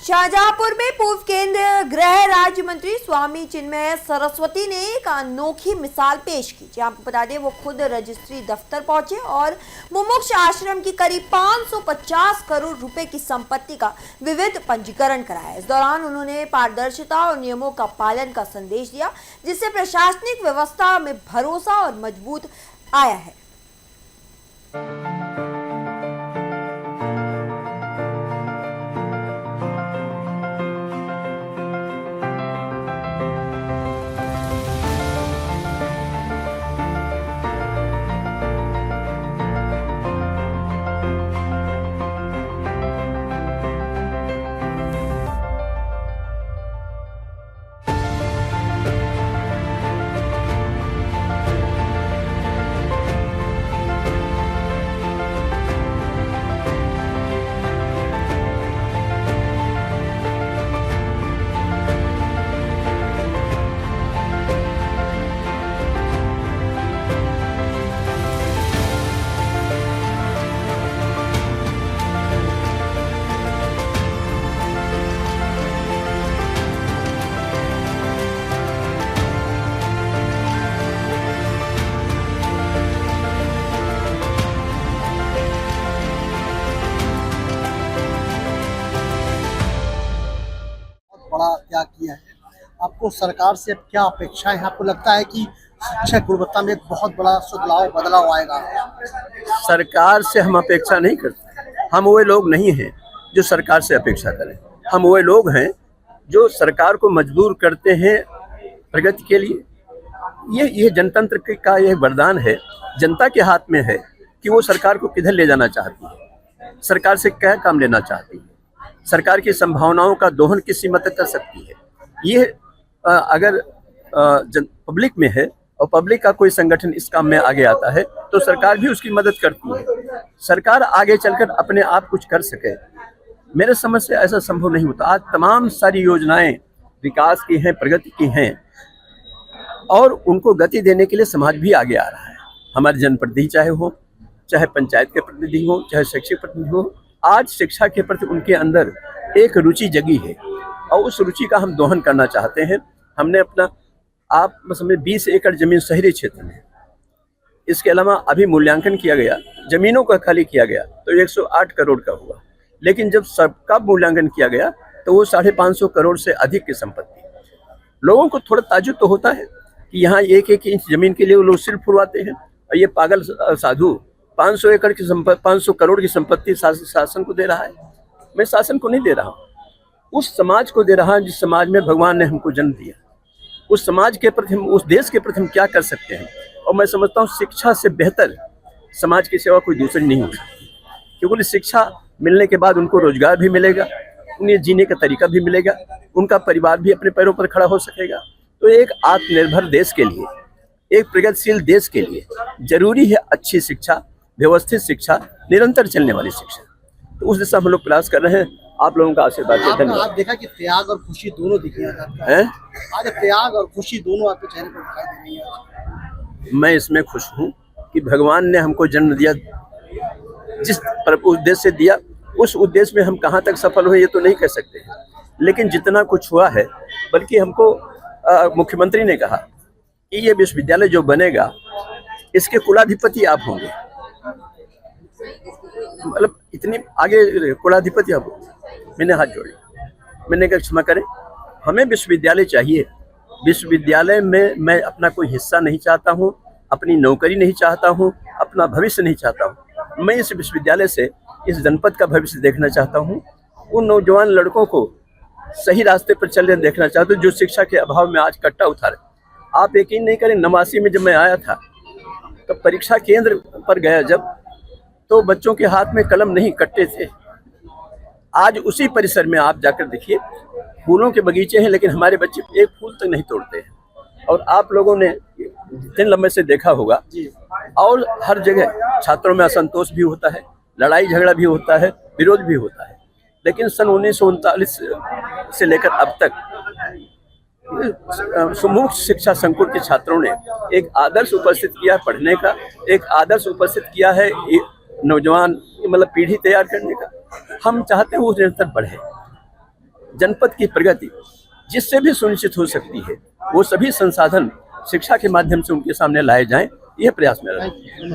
शाहजहांपुर में पूर्व केंद्रीय गृह राज्य मंत्री स्वामी चिन्मय सरस्वती ने एक अनोखी मिसाल पेश की। जी आपको बता दें, वो खुद रजिस्ट्री दफ्तर पहुंचे और मुमुक्ष आश्रम की करीब 550 करोड़ रुपए की संपत्ति का विविध पंजीकरण कराया। इस दौरान उन्होंने पारदर्शिता और नियमों का पालन का संदेश दिया, जिससे प्रशासनिक व्यवस्था में भरोसा और मजबूत आया है। बड़ा त्याग किया है। आपको सरकार से अब क्या अपेक्षाएं हैं? आपको लगता है कि शिक्षा गुणवत्ता में एक बहुत बड़ा बदलाव आएगा? सरकार से हम अपेक्षा नहीं करते। हम वो लोग नहीं हैं जो सरकार से अपेक्षा करें। हम वो लोग हैं जो सरकार को मजबूर करते हैं प्रगति के लिए। ये जनतंत्र का यह वरदान है। जनता के हाथ में है कि वो सरकार को किधर ले जाना चाहती है, सरकार से क्या काम लेना चाहती है, सरकार की संभावनाओं का दोहन किस मदद कर सकती है। ये अगर पब्लिक में है और पब्लिक का कोई संगठन इस काम में आगे आता है तो सरकार भी उसकी मदद करती है। सरकार आगे चलकर अपने आप कुछ कर सके, मेरे समझ से ऐसा संभव नहीं होता। आज तमाम सारी योजनाएं विकास की हैं, प्रगति की हैं और उनको गति देने के लिए समाज भी आगे आ रहा है। हमारे जनप्रतिनिधि चाहे पंचायत के प्रतिनिधि हो, चाहे शैक्षिक प्रतिनिधि हो, आज शिक्षा के प्रति उनके अंदर एक रुचि जगी है और उस रुचि का हम दोहन करना चाहते हैं। हमने अपना आप समझे 20 एकड़ जमीन शहरी क्षेत्र में, इसके अलावा अभी मूल्यांकन किया गया, जमीनों का खाली किया गया तो 108 करोड़ का हुआ। लेकिन जब सबका मूल्यांकन किया गया तो वो 550 करोड़ से अधिक की संपत्ति। लोगों को थोड़ा ताज्जुब तो होता है कि यहाँ एक इंच जमीन के लिए वो लोग सिर फुलवाते हैं और ये पागल साधु 500 एकड़ की 500 करोड़ की संपत्ति शासन को दे रहा है। मैं शासन को नहीं दे रहा हूँ, उस समाज को दे रहा हूँ जिस समाज में भगवान ने हमको जन्म दिया। उस समाज के प्रति हम, उस देश के प्रति हम क्या कर सकते हैं। और मैं समझता हूँ शिक्षा से बेहतर समाज की सेवा कोई दूसरी नहीं हो सकती, क्योंकि शिक्षा मिलने के बाद उनको रोजगार भी मिलेगा, उन्हें जीने का तरीका भी मिलेगा, उनका परिवार भी अपने पैरों पर खड़ा हो सकेगा। तो एक आत्मनिर्भर देश के लिए, एक प्रगतिशील देश के लिए जरूरी है अच्छी शिक्षा, व्यवस्थित शिक्षा, निरंतर चलने वाली शिक्षा। तो उस दिशा में हम लोग प्रयास कर रहे हैं। आप लोगों का आशीर्वाद है। धन्यवाद। आप देखा कि त्याग और खुशी दोनों दिखे हैं। आज त्याग और खुशी दोनों आपके चेहरे पर दिखाई दे रही है। मैं इसमें खुश हूँ कि भगवान ने हमको जन्म दिया, जिस उद्देश्य से दिया उस उद्देश्य में हम कहाँ तक सफल हुए ये तो नहीं कह सकते हैं, लेकिन जितना कुछ हुआ है, बल्कि हमको मुख्यमंत्री ने कहा कि ये विश्वविद्यालय जो बनेगा इसके कुलाधिपति आप होंगे। मतलब इतनी आगे कुलाधिपति आप होंगे। मैंने हाथ जोड़े, मैंने कहा क्षमा करें, हमें विश्वविद्यालय चाहिए। विश्वविद्यालय में मैं अपना कोई हिस्सा नहीं चाहता हूँ, अपनी नौकरी नहीं चाहता हूँ, अपना भविष्य नहीं चाहता हूँ। मैं इस विश्वविद्यालय से इस जनपद का भविष्य देखना चाहता हूँ। उन नौजवान लड़कों को सही रास्ते पर चलने देखना चाहता हूँ जो शिक्षा के अभाव में आज कट्टा उतारे। आप यकीन नहीं करें, 89 में जब मैं आया था तो परीक्षा केंद्र पर गया जब, तो बच्चों के हाथ में कलम नहीं कट्टे थे। आज उसी परिसर में आप जाकर देखिए, फूलों के बगीचे हैं लेकिन हमारे बच्चे एक फूल तक नहीं तोड़ते हैं। और आप लोगों ने दिन लंबे से देखा होगा और हर जगह छात्रों में असंतोष भी होता है, लड़ाई झगड़ा भी होता है, विरोध भी होता है। लेकिन सन 1939 से लेकर अब तक सुमुक्त शिक्षा संकुल के छात्रों ने एक आदर्श उपस्थित किया पढ़ने का, एक आदर्श उपस्थित किया है नौजवान मतलब पीढ़ी तैयार करने का। हम चाहते हैं वो निरंतर बढ़े। जनपद की प्रगति जिससे भी सुनिश्चित हो सकती है, वो सभी संसाधन शिक्षा के माध्यम से उनके सामने लाए जाएं, यह प्रयास मेरा है।